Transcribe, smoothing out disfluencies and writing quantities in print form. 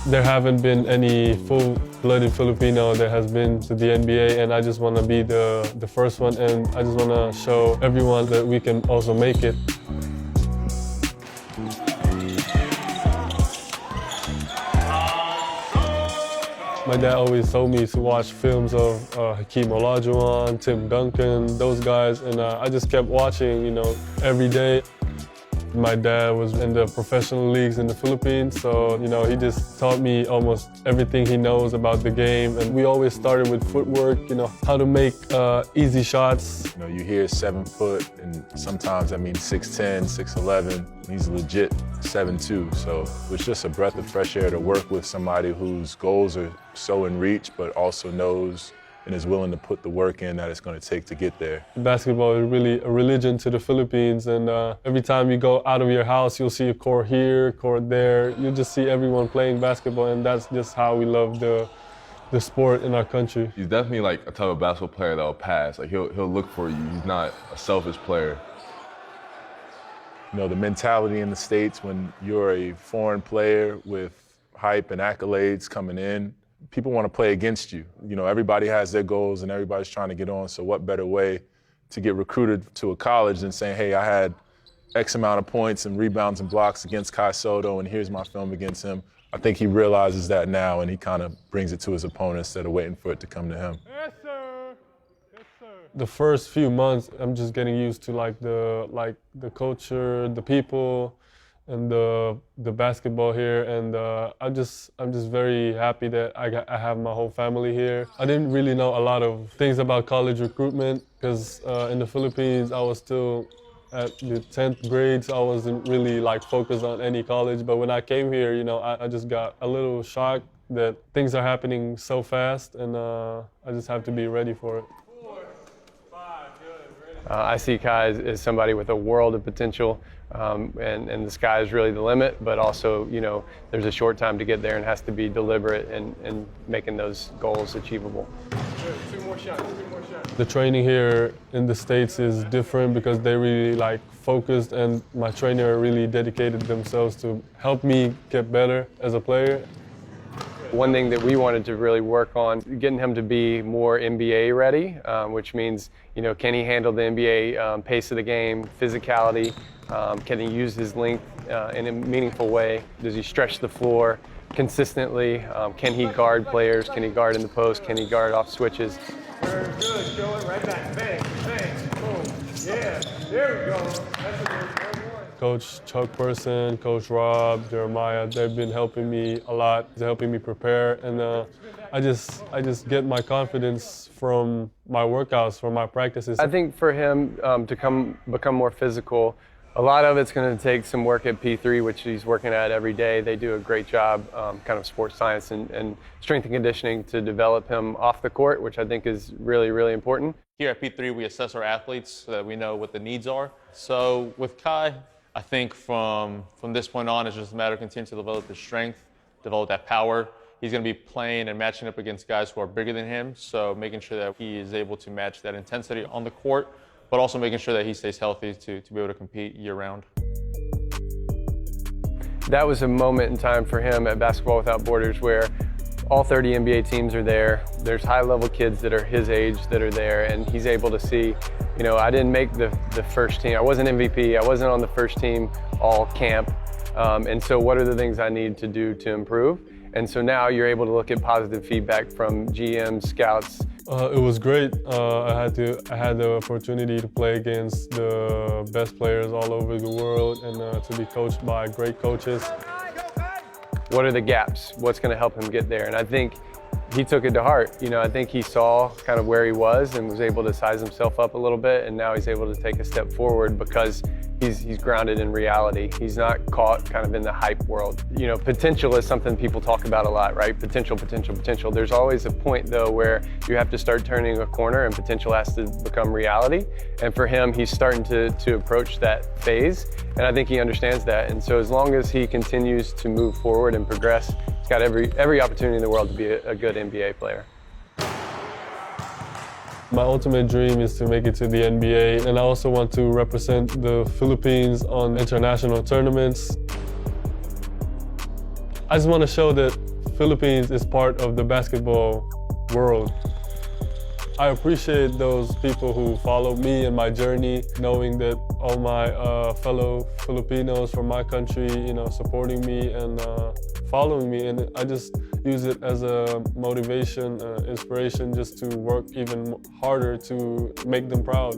There haven't been any full-blooded Filipino that has been to the NBA, and I just want to be the first one, and I just want to show everyone that we can also make it. My dad always told me to watch films of Hakeem Olajuwon, Tim Duncan, those guys, and I just kept watching, every day. My dad was in the professional leagues in the Philippines, so, he just taught me almost everything he knows about the game. And we always started with footwork, how to make easy shots. You hear 7 foot, and sometimes that means 6'10", 6'11". He's legit 7'2", so it was just a breath of fresh air to work with somebody whose goals are so in reach, but also knows and is willing to put the work in that it's going to take to get there. Basketball is really a religion to the Philippines, and every time you go out of your house, you'll see a court here, court there. You just see everyone playing basketball, and that's just how we love the sport in our country. He's definitely like a type of basketball player that will pass. Like he'll look for you. He's not a selfish player. The mentality in the States when you're a foreign player with hype and accolades coming in, people want to play against you. Everybody has their goals and everybody's trying to get on, so what better way to get recruited to a college than saying, hey, I had X amount of points and rebounds and blocks against Sotto, and here's my film against him. I think he realizes that now, and he kind of brings it to his opponent instead of waiting for it to come to him. Yes, sir. Yes, sir. The first few months, I'm just getting used to the culture, the people, and the basketball here, and I'm just very happy that I have my whole family here. I didn't really know a lot of things about college recruitment because in the Philippines I was still at the 10th grade, so I wasn't really focused on any college. But when I came here, I just got a little shocked that things are happening so fast, and I just have to be ready for it. I see Kai as somebody with a world of potential, and the sky is really the limit, but also, there's a short time to get there and has to be deliberate in making those goals achievable. Two more shots. The training here in the States is different because they really focused, and my trainer really dedicated themselves to help me get better as a player. One thing that we wanted to really work on, getting him to be more NBA ready, which means, can he handle the NBA pace of the game, physicality, can he use his length in a meaningful way? Does he stretch the floor consistently? Can he guard players? Can he guard in the post? Can he guard off switches? Very good, show it right back, bang, bang, boom, yeah, there we go, that's a good one. Coach Chuck Person, Coach Rob, Jeremiah, they've been helping me a lot. They're helping me prepare, and I just get my confidence from my workouts, from my practices. I think for him to become more physical, a lot of it's going to take some work at P3, which he's working at every day. They do a great job, kind of sports science and strength and conditioning to develop him off the court, which I think is really, really important. Here at P3, we assess our athletes so that we know what the needs are. So with Kai, I think from this point on, it's just a matter of continuing to develop his strength, develop that power. He's going to be playing and matching up against guys who are bigger than him, so making sure that he is able to match that intensity on the court, but also making sure that he stays healthy to be able to compete year-round. That was a moment in time for him at Basketball Without Borders where all 30 NBA teams are there. There's high-level kids that are his age that are there, and he's able to see, I didn't make the first team. I wasn't MVP. I wasn't on the first team all camp. And so what are the things I need to do to improve? And so now you're able to look at positive feedback from GMs, scouts. It was great. I had the opportunity to play against the best players all over the world, and to be coached by great coaches. What are the gaps? What's going to help him get there? And I think he took it to heart. I think he saw kind of where he was and was able to size himself up a little bit, and now he's able to take a step forward because he's grounded in reality. He's not caught kind of in the hype world. Potential is something people talk about a lot, right? Potential, potential, potential. There's always a point though where you have to start turning a corner and potential has to become reality. And for him, he's starting to approach that phase. And I think he understands that. And so as long as he continues to move forward and progress, he's got every opportunity in the world to be a good NBA player. My ultimate dream is to make it to the NBA, and I also want to represent the Philippines on international tournaments. I just want to show that Philippines is part of the basketball world. I appreciate those people who follow me and my journey, knowing that all my fellow Filipinos from my country, supporting me and following me. And I just use it as a motivation, inspiration, just to work even harder to make them proud.